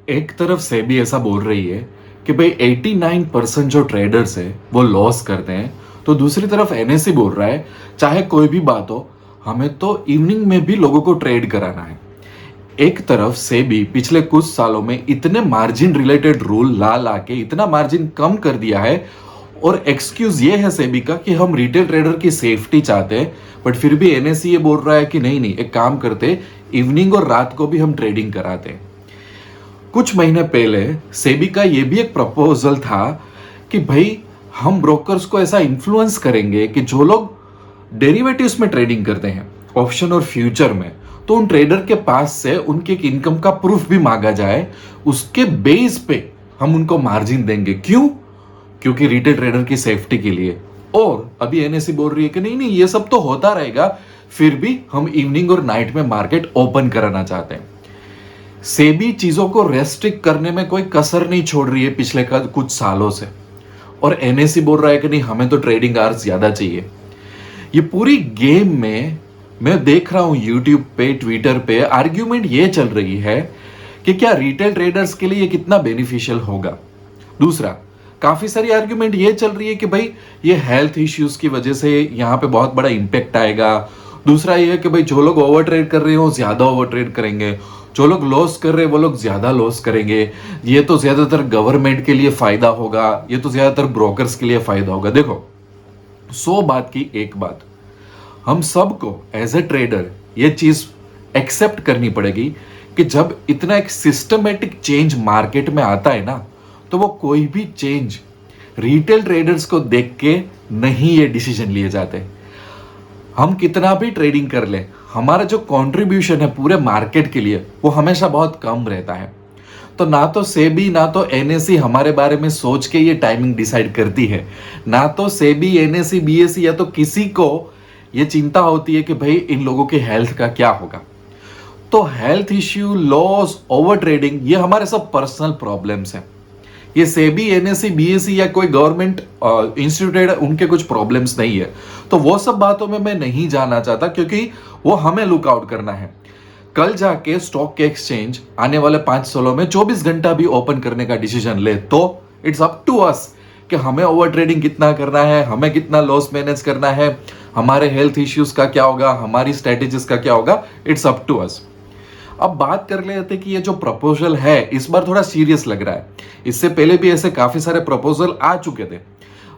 एक तरफ से भी ऐसा बोल रही है कि भाई 89% जो ट्रेडर्स है वो लॉस करते हैं, तो दूसरी तरफ एनएससी बोल रहा है चाहे कोई भी बात हो, हमें तो इवनिंग में भी लोगों को ट्रेड कराना है। एक तरफ से भी पिछले कुछ सालों में इतने मार्जिन रिलेटेड रूल ला ला के इतना मार्जिन कम कर दिया है, और एक्सक्यूज ये है सेबी का कि हम रिटेल ट्रेडर की सेफ्टी चाहते हैं, बट फिर भी एनएससी ये बोल रहा है कि नहीं नहीं, एक काम करते, इवनिंग और रात को भी हम ट्रेडिंग कराते हैं। कुछ महीने पहले सेबी का ये भी एक प्रपोजल था कि भाई हम ब्रोकर्स को ऐसा इन्फ्लुएंस करेंगे कि जो लोग डेरिवेटिव्स में ट्रेडिंग करते हैं, ऑप्शन और फ्यूचर में, तो उन ट्रेडर के पास से उनके इनकम का प्रूफ भी मांगा जाए, उसके बेस पे हम उनको मार्जिन देंगे। क्यों? क्योंकि रिटेल ट्रेडर की सेफ्टी के लिए। और अभी एनएससी बोल रही है कि नहीं नहीं, ये सब तो होता रहेगा, फिर भी हम इवनिंग और नाइट में मार्केट ओपन कराना चाहते हैं। सेबी चीजों को रेस्ट्रिक्ट करने में कोई कसर नहीं छोड़ रही है पिछले कुछ सालों से, और एनएससी बोल रहा है कि नहीं, हमें तो ट्रेडिंग आवर्स ज्यादा चाहिए। ये पूरी गेम में मैं देख रहा हूं यूट्यूब पे, ट्विटर पे आर्ग्यूमेंट ये चल रही है कि क्या रिटेल ट्रेडर्स के लिए ये कितना बेनिफिशियल होगा। दूसरा, काफी सारी आर्ग्यूमेंट ये चल रही है कि भाई ये हेल्थ इश्यूज की वजह से यहाँ पे बहुत बड़ा इंपैक्ट आएगा। दूसरा ये है कि भाई जो लोग ओवर ट्रेड कर रहे हो ज्यादा ओवर ट्रेड करेंगे, जो लोग लॉस कर रहे हैं वो लोग ज्यादा लॉस करेंगे, ये तो ज्यादातर गवर्नमेंट के लिए फायदा होगा, ये तो ज्यादातर ब्रोकर्स के लिए फायदा होगा। देखो, 100 बात की एक बात, हम सबको एज ए ट्रेडर ये चीज एक्सेप्ट करनी पड़ेगी कि जब इतना एक सिस्टमेटिक चेंज मार्केट में आता है ना, तो वो कोई भी चेंज रिटेल ट्रेडर्स को देख के नहीं ये डिसीजन लिए जाते। हम कितना भी ट्रेडिंग कर ले, हमारा जो कंट्रीब्यूशन है पूरे मार्केट के लिए वो हमेशा बहुत कम रहता है। तो ना तो सेबी ना तो एनएससी हमारे बारे में सोच के ये टाइमिंग डिसाइड करती है, ना तो सेबी, एनएससी, बीएससी या तो किसी को ये चिंता होती है कि भाई इन लोगों के हेल्थ का क्या होगा। तो health issue, loss, over trading, ये हमारे सब पर्सनल प्रॉब्लम्स हैं। ये सेबी, एनएससी, बीएससी या कोई गवर्नमेंट इंस्टीट्यूट उनके कुछ प्रॉब्लम्स नहीं है। तो वो सब बातों में मैं नहीं जाना चाहता, क्योंकि वो हमें लुकआउट करना है। कल जाके स्टॉक एक्सचेंज आने वाले 5 सालों में 24 घंटा भी ओपन करने का डिसीजन ले, तो इट्स अप टू अस कि हमें ओवर ट्रेडिंग कितना करना है, हमें कितना लॉस मैनेज करना है, हमारे हेल्थ इश्यूज का क्या होगा, हमारी स्ट्रेटेजीज का क्या होगा, इट्स अप टू अस। अब बात कर लेते कि ये जो प्रपोजल है इस बार थोड़ा सीरियस लग रहा है। इससे पहले भी ऐसे काफी सारे प्रपोजल आ चुके थे।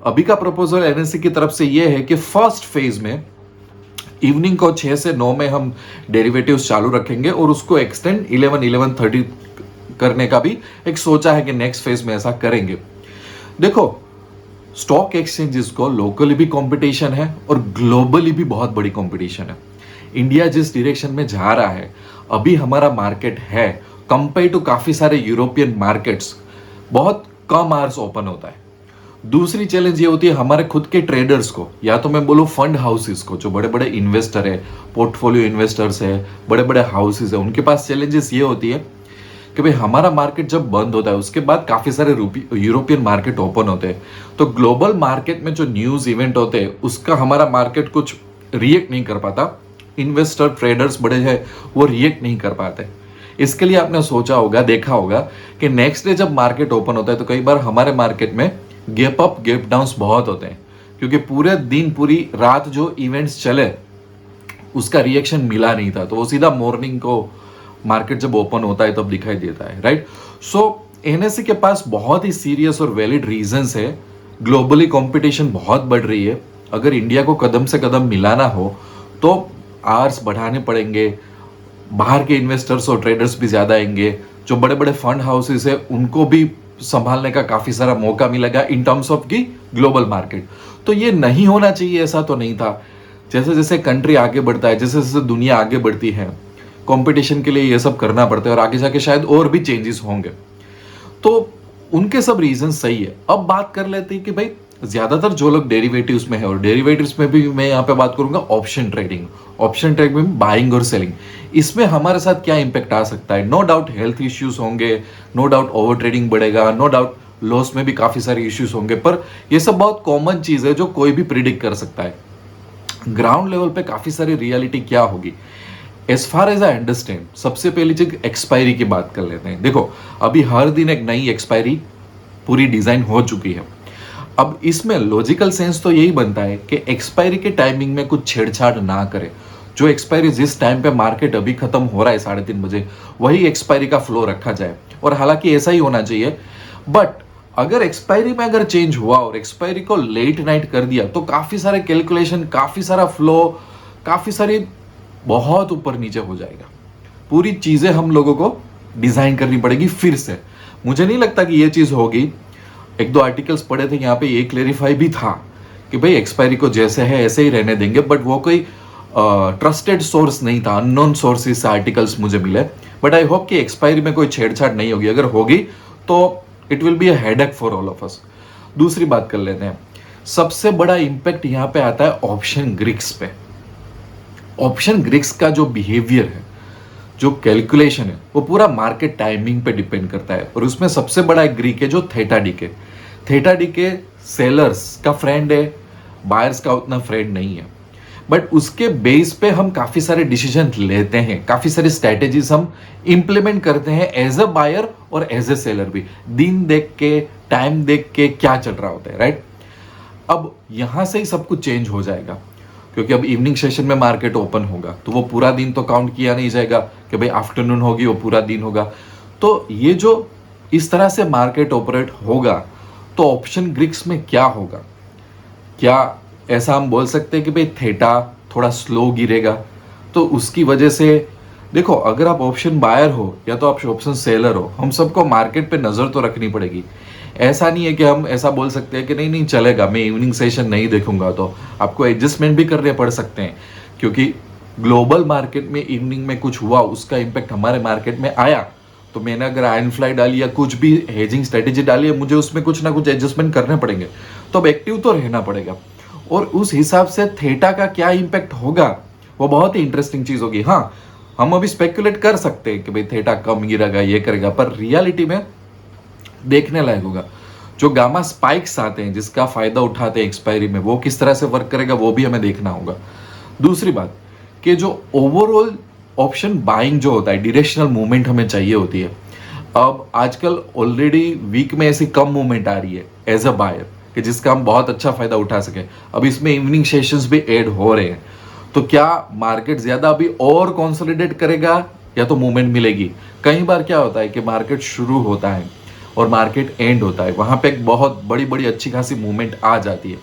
अभी का प्रपोजल एनएससी की तरफ से ये है कि फर्स्ट फेज में इवनिंग को 6 से 9 में हम डेरिवेटिव्स चालू रखेंगे, और उसको एक्सटेंड 11-11:30 करने का भी एक सोचा है कि नेक्स्ट फेज में ऐसा करेंगे। देखो, स्टॉक एक्सचेंजेस को लोकली भी कंपटीशन है और ग्लोबली भी बहुत बड़ी कंपटीशन है। इंडिया जिस डायरेक्शन में जा रहा है, अभी हमारा मार्केट है कंपेयर टू काफी सारे यूरोपियन मार्केट्स, बहुत कम आवर्स ओपन होता है। दूसरी चैलेंज ये होती है हमारे खुद के ट्रेडर्स को, या तो मैं बोलूँ फंड हाउसेस को, जो बड़े बड़े इन्वेस्टर है, पोर्टफोलियो इन्वेस्टर्स है, बड़े बड़े हाउसेस है, उनके पास चैलेंजेस ये होती है कि भाई हमारा मार्केट जब बंद होता है उसके बाद काफी सारे यूरोपियन मार्केट ओपन होते हैं, तो ग्लोबल मार्केट में जो न्यूज इवेंट होते हैं उसका हमारा मार्केट कुछ रिएक्ट नहीं कर पाता। इन्वेस्टर ट्रेडर्स बड़े हैं, वो रिएक्ट नहीं कर पाते। इसके लिए आपने सोचा होगा, देखा होगा कि नेक्स्ट डे जब मार्केट ओपन होता है तो कई बार हमारे मार्केट में गैप अप गैप डाउन्स बहुत होते हैं, क्योंकि पूरे दिन पूरी रात जो इवेंट्स चले उसका रिएक्शन मिला नहीं था, तो वो सीधा मॉर्निंग को मार्केट जब ओपन होता है तब दिखाई देता है, राइट। सो एनएससी के पास बहुत ही सीरियस और वैलिड रीजंस है। ग्लोबली कंपटीशन बहुत बढ़ रही है, अगर इंडिया को कदम से कदम मिलाना हो तो आवर्स बढ़ाने पड़ेंगे, बाहर के इन्वेस्टर्स और ट्रेडर्स भी ज्यादा आएंगे, जो बड़े बड़े फंड हाउसेस है उनको भी संभालने का काफी सारा मौका मिलेगा इन टर्म्स ऑफ की ग्लोबल मार्केट। तो ये नहीं होना चाहिए, ऐसा तो नहीं था। जैसे जैसे कंट्री आगे बढ़ता है, जैसे जैसे दुनिया आगे बढ़ती है, कंपटीशन के लिए ये सब करना पड़ता है, और आगे जाके शायद और भी चेंजेस होंगे। तो उनके सब रीजन सही है। अब बात कर लेते हैं कि भाई ज्यादातर जो लोग डेरिवेटिव्स में है, और डेरिवेटिव्स में भी मैं यहाँ पे बात करूंगा ऑप्शन ट्रेडिंग, ऑप्शन ट्रेडिंग में बाइंग और सेलिंग, इसमें हमारे साथ क्या इंपैक्ट आ सकता है। नो डाउट हेल्थ इश्यूज होंगे, नो डाउट ओवर ट्रेडिंग बढ़ेगा, नो डाउट लॉस में भी काफी सारे इश्यूज होंगे, पर ये सब बहुत कॉमन चीज है जो कोई भी प्रिडिक्ट कर सकता है। ग्राउंड लेवल पे काफी सारी रियलिटी क्या होगी, as far as I understand, सबसे पहली चीज एक्सपायरी की बात कर लेते हैं। देखो, अभी हर दिन एक नई एक्सपायरी पूरी डिजाइन हो चुकी है। अब इसमें लॉजिकल सेंस तो यही बनता है कि एक्सपायरी के टाइमिंग में कुछ छेड़छाड़ ना करें। जो एक्सपायरी जिस टाइम पे मार्केट अभी खत्म हो रहा है 3:30 बजे, वही एक्सपायरी का फ्लो रखा जाए, और हालांकि ऐसा ही होना चाहिए। बट अगर एक्सपायरी में अगर चेंज हुआ और एक्सपायरी को लेट नाइट कर दिया, तो काफी सारे कैलकुलेशन, काफी सारा फ्लो, काफी सारी बहुत ऊपर नीचे हो जाएगा। पूरी चीजें हम लोगों को डिजाइन करनी पड़ेगी फिर से। मुझे नहीं लगता कि ये चीज होगी। एक दो आर्टिकल्स पढ़े थे, यहाँ पे ये क्लेरिफाई भी था कि भाई एक्सपायरी को जैसे है ऐसे ही रहने देंगे, बट वो कोई ट्रस्टेड सोर्स नहीं था, अननोन सोर्सेस से आर्टिकल्स मुझे मिले। बट आई होप कि एक्सपायरी में कोई छेड़छाड़ नहीं होगी। अगर होगी तो it will be a headache for all of us. दूसरी बात कर लेते हैं, सबसे बड़ा इंपैक्ट यहाँ पे आता है ऑप्शन ग्रिक्स पे। ऑप्शन ग्रिक्स का जो बिहेवियर है, जो कैलकुलेशन है, वो पूरा मार्केट टाइमिंग पे डिपेंड करता है। और उसमें सबसे बड़ा एक ग्रीक है जो theta decay. Theta decay sellers का फ्रेंड है, बायर्स का उतना फ्रेंड नहीं है। बट उसके बेस पे हम काफी सारे डिसीजन लेते हैं, काफी सारी स्ट्रेटेजीज हम इंप्लीमेंट करते हैं एज अ बायर और एज अ सेलर भी, दिन देख के, टाइम देख के क्या चल रहा होता है, राइट। अब यहां से ही सब कुछ चेंज हो जाएगा, क्योंकि अब इवनिंग सेशन में मार्केट ओपन होगा, तो वो पूरा दिन तो काउंट किया नहीं जाएगा कि भाई आफ्टरनून होगी, वो पूरा दिन होगा। तो ये जो इस तरह से मार्केट ऑपरेट होगा, तो ऑप्शन ग्रिक्स में क्या होगा? क्या ऐसा हम बोल सकते हैं कि भाई थेटा थोड़ा स्लो गिरेगा, तो उसकी वजह से देखो, अगर आप ऑप्शन बायर हो या तो आप ऑप्शन सेलर हो, हम सबको मार्केट पे नजर तो रखनी पड़ेगी। ऐसा नहीं है कि हम ऐसा बोल सकते हैं कि नहीं नहीं चलेगा, मैं इवनिंग सेशन नहीं देखूंगा। तो आपको एडजस्टमेंट भी करने पड़ सकते हैं, क्योंकि ग्लोबल मार्केट में इवनिंग में कुछ हुआ, उसका इंपैक्ट हमारे मार्केट में आया, तो मैंने अगर आयन फ्लाई डाली या कुछ भी हेजिंग स्ट्रेटेजी डाली है, मुझे उसमें कुछ ना कुछ एडजस्टमेंट करने पड़ेंगे। तो अब एक्टिव तो रहना पड़ेगा, और उस हिसाब से थेटा का क्या इंपैक्ट होगा वो बहुत ही इंटरेस्टिंग चीज होगी। हाँ, हम अभी स्पेकुलेट कर सकते हैं कि भाई थेटा कम गिरेगा, ये करेगा, पर रियलिटी में देखने लायक होगा। जो गामा स्पाइक्स आते हैं, जिसका फायदा उठाते हैं एक्सपायरी में, वो किस तरह से वर्क करेगा वो भी हमें देखना होगा। दूसरी बात कि जो ओवरऑल ऑप्शन बाइंग जो होता है, डायरेक्शनल मूवमेंट हमें चाहिए होती है। अब आजकल ऑलरेडी वीक में ऐसी कम मूवमेंट आ रही है एज अ बायर कि जिसका हम बहुत अच्छा फायदा उठा सके। अब इसमें इवनिंग सेशंस भी ऐड हो रहे हैं, तो क्या मार्केट ज्यादा अभी और कंसोलिडेट करेगा या तो मूवमेंट मिलेगी? कई बार क्या होता है कि मार्केट शुरू होता है और मार्केट एंड होता है, वहां पे एक बहुत बड़ी बड़ी अच्छी खासी मूवमेंट आ जाती है।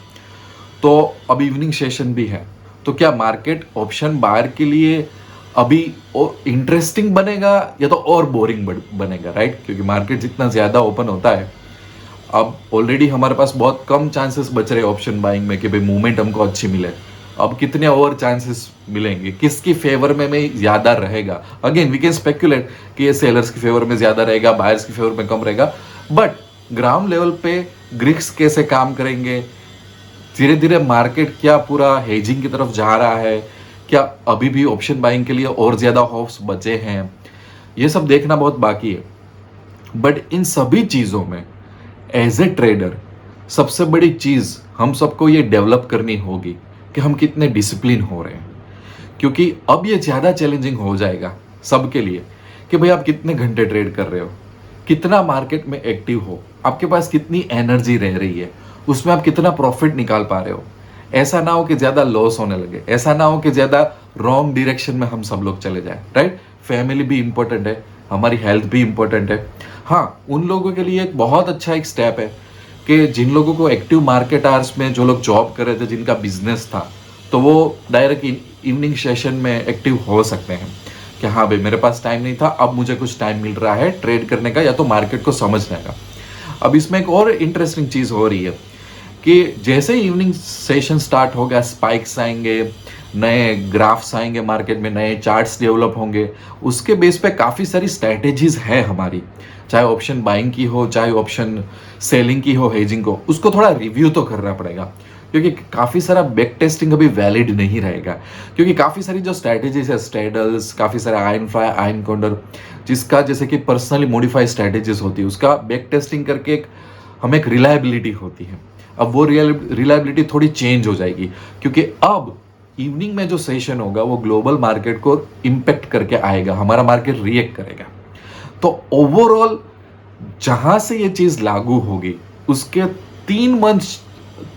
तो अब इवनिंग सेशन भी है, तो क्या मार्केट ऑप्शन बायर के लिए अभी और इंटरेस्टिंग बनेगा या तो और बोरिंग बनेगा, राइट? क्योंकि मार्केट जितना ज्यादा ओपन होता है, अब ऑलरेडी हमारे पास बहुत कम चांसेस बच रहे ऑप्शन बाइंग में कि भाई मूवमेंट हमको अच्छी मिले। अब कितने और चांसेस मिलेंगे, किसकी फेवर में ज्यादा रहेगा? अगेन वी कैन स्पेकुलेट कि ये सेलर्स की फेवर में ज्यादा रहेगा, बायर्स की फेवर में कम रहेगा। बट ग्राउंड लेवल पे ग्रिक्स कैसे काम करेंगे, धीरे धीरे मार्केट क्या पूरा हेजिंग की तरफ जा रहा है, क्या अभी भी ऑप्शन बाइंग के लिए और ज्यादा होप्स बचे हैं, ये सब देखना बहुत बाकी है। बट इन सभी चीजों में एज ए ट्रेडर सबसे बड़ी चीज हम सबको ये डेवलप करनी होगी कि हम कितने डिसिप्लिन हो रहे हैं। क्योंकि अब ये ज्यादा चैलेंजिंग हो जाएगा सबके लिए कि भाई आप कितने घंटे ट्रेड कर रहे हो, कितना मार्केट में एक्टिव हो, आपके पास कितनी एनर्जी रह रही है, उसमें आप कितना प्रॉफिट निकाल पा रहे हो। ऐसा ना हो कि ज्यादा लॉस होने लगे, ऐसा ना हो कि ज्यादा रॉन्ग डायरेक्शन में हम सब लोग चले जाए, राइट? फैमिली भी इंपॉर्टेंट है, हमारी हेल्थ भी इंपॉर्टेंट है। हाँ, उन लोगों के लिए एक बहुत अच्छा एक स्टेप है कि जिन लोगों को एक्टिव मार्केट आवर्स में, जो लोग जॉब कर रहे थे, जिनका बिजनेस था, तो वो डायरेक्ट इवनिंग सेशन में एक्टिव हो सकते हैं कि हाँ भाई मेरे पास टाइम नहीं था, अब मुझे कुछ टाइम मिल रहा है ट्रेड करने का या तो मार्केट को समझने का। अब इसमें एक और इंटरेस्टिंग चीज हो रही है कि जैसे ही इवनिंग सेशन स्टार्ट होगा, स्पाइक्स आएंगे, नए ग्राफ्स आएंगे मार्केट में, नए चार्ट्स डेवलप होंगे, उसके बेस पे काफ़ी सारी स्ट्रैटेजीज है हमारी, चाहे ऑप्शन बाइंग की हो, चाहे ऑप्शन सेलिंग की हो, हेजिंग को, उसको थोड़ा रिव्यू तो करना पड़ेगा। क्योंकि काफ़ी सारा बैक टेस्टिंग अभी वैलिड नहीं रहेगा, क्योंकि काफ़ी सारी जो स्ट्रैटेजीज है, स्ट्रेडल्स, काफ़ी सारे आयन फ्लाई, आयन काउंटर, जिसका जैसे कि पर्सनली मॉडिफाइड स्ट्रैटेजीज होती है, उसका बैक टेस्टिंग करके एक हमें एक रिलायबिलिटी होती है। अब वो रिलायबिलिटी थोड़ी चेंज हो जाएगी, क्योंकि अब इवनिंग में जो सेशन होगा वो ग्लोबल मार्केट को इम्पेक्ट करके आएगा, हमारा मार्केट रिएक्ट करेगा। तो ओवरऑल जहां से ये चीज लागू होगी उसके 3 मंथ,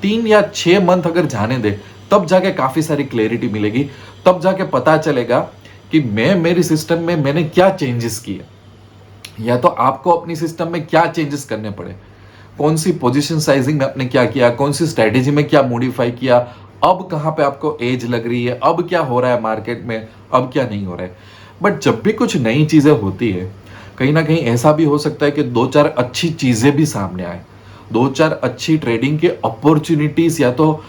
3 या 6 मंथ अगर जाने दे, तब जाके काफी सारी क्लैरिटी मिलेगी। तब जाके पता चलेगा कि मैं मेरी सिस्टम में मैंने क्या चेंजेस किए, या तो आपको अपनी सिस्टम में क्या चेंजेस करने पड़े, कौन सी पोजीशन साइजिंग में आपने क्या किया, कौन सी स्ट्रेटेजी में क्या मॉडिफाई किया, अब कहां पे आपको एज लग रही है, अब क्या हो रहा है मार्केट में, अब क्या नहीं हो रहा है। बट जब भी कुछ नई चीजें होती है, कहीं ना कहीं ऐसा भी हो सकता है कि 2-4 अच्छी चीजें भी सामने आए, 2-4 अच्छी ट्रेडिंग के अपॉर्चुनिटीज या तो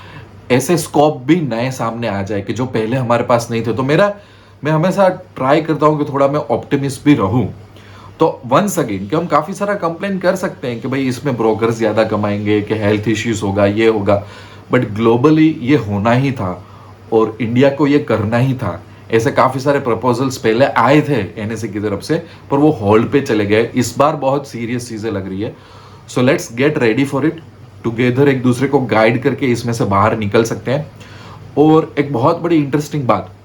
ऐसे स्कोप भी नए सामने आ जाए कि जो पहले हमारे पास नहीं थे। तो मैं हमेशा ट्राई करता हूं कि थोड़ा मैं ऑप्टिमिस्ट भी रहूं। तो वंस अगेन कि हम काफी सारा कंप्लेन कर सकते हैं कि भाई इसमें ब्रोकर्स ज्यादा कमाएंगे, कि हेल्थ इश्यूज होगा, ये होगा, बट ग्लोबली ये होना ही था और इंडिया को ये करना ही था। ऐसे काफी सारे प्रपोजल्स पहले आए थे एनएससी की तरफ से, पर वो होल्ड पे चले गए। इस बार बहुत सीरियस चीजें लग रही है। So let's get ready for it together, एक दूसरे को गाइड करके इसमें से बाहर निकल सकते हैं। और एक बहुत बड़ी इंटरेस्टिंग बात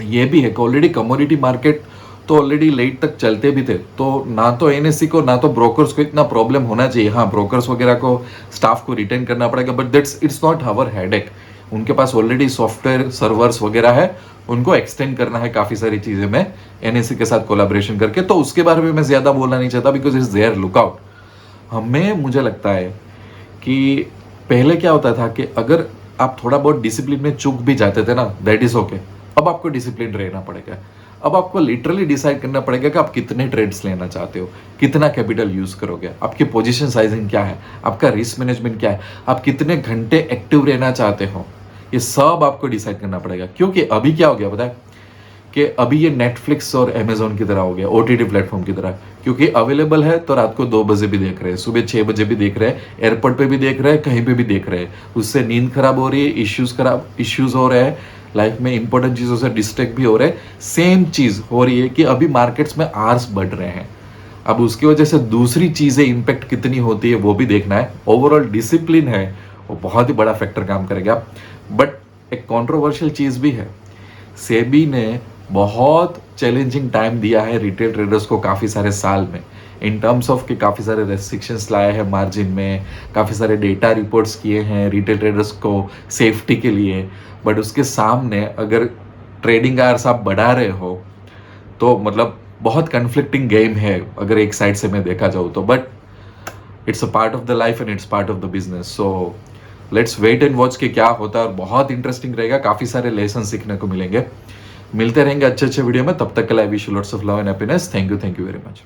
ये भी है कि ऑलरेडी कमोडिटी मार्केट तो ऑलरेडी लेट तक चलते भी थे, तो ना तो एनएससी को ना तो ब्रोकर्स को इतना प्रॉब्लम होना चाहिए। हाँ, ब्रोकर्स वगैरह को, स्टाफ को रिटेन करना पड़ेगा, but that's it's not our headache. उनके पास ऑलरेडी सॉफ्टवेयर सर्वर्स वगैरह है, उनको एक्सटेंड करना है काफी सारी चीजें में एनएससी के साथ कोलैबोरेशन करके। तो उसके बारे में मैं ज्यादा बोलना नहीं चाहता, बिकॉज इट्स देयर लुकआउट। हमें, मुझे लगता है कि पहले क्या होता था कि अगर आप थोड़ा बहुत डिसिप्लिन में चूक भी जाते थे ना, दैट इज ओके। अब आपको डिसिप्लिन रहना पड़ेगा। अब आपको लिटरली डिसाइड करना पड़ेगा कि आप कितने ट्रेड्स लेना चाहते हो, कितना कैपिटल यूज करोगे, आपकी पोजीशन साइजिंग क्या है, आपका रिस्क मैनेजमेंट क्या है, आप कितने घंटे एक्टिव रहना चाहते हो, ये सब आपको डिसाइड करना पड़ेगा। क्योंकि अभी क्या हो गया पता है कि अभी ये नेटफ्लिक्स और अमेजोन की तरह हो गया, ओटीटी प्लेटफॉर्म की तरह। क्योंकि अवेलेबल है तो रात को 2 बजे भी देख रहे हैं, सुबह 6 बजे भी देख रहे हैं, एयरपोर्ट पे भी देख रहे हैं, कहीं पे भी देख रहे हैं। उससे नींद खराब हो रही है, इश्यूज हो रहे हैं, लाइफ में इंपॉर्टेंट चीजों से डिस्ट्रैक्ट भी हो रहे हैं। सेम चीज हो रही है कि अभी मार्केट्स में आवर्स बढ़ रहे हैं। अब उसकी वजह से दूसरी चीजें इंपैक्ट कितनी होती है वो भी देखना है। ओवरऑल डिसिप्लिन है वो बहुत ही बड़ा फैक्टर काम करेगा। बट एक कंट्रोवर्शियल चीज भी है, सेबी ने बहुत चैलेंजिंग टाइम दिया है रिटेल ट्रेडर्स को काफ़ी सारे साल में, इन टर्म्स ऑफ कि काफ़ी सारे रेस्ट्रिक्शंस लाए हैं मार्जिन में, काफ़ी सारे डेटा रिपोर्ट्स किए हैं रिटेल ट्रेडर्स को सेफ्टी के लिए। बट उसके सामने अगर ट्रेडिंग आवर्स आप बढ़ा रहे हो तो मतलब बहुत कन्फ्लिक्टिंग गेम है अगर एक साइड से मैं देखा जाऊँ तो। But it's a part of the life and it's part of the business. So let's wait and watch कि क्या होता है, और बहुत इंटरेस्टिंग रहेगा, काफ़ी सारे लेसन सीखने को मिलेंगे। मिलते रहेंगे अच्छे अच्छे वीडियो में, तब तक के लिए wish you lots of love and happiness. Thank you very much.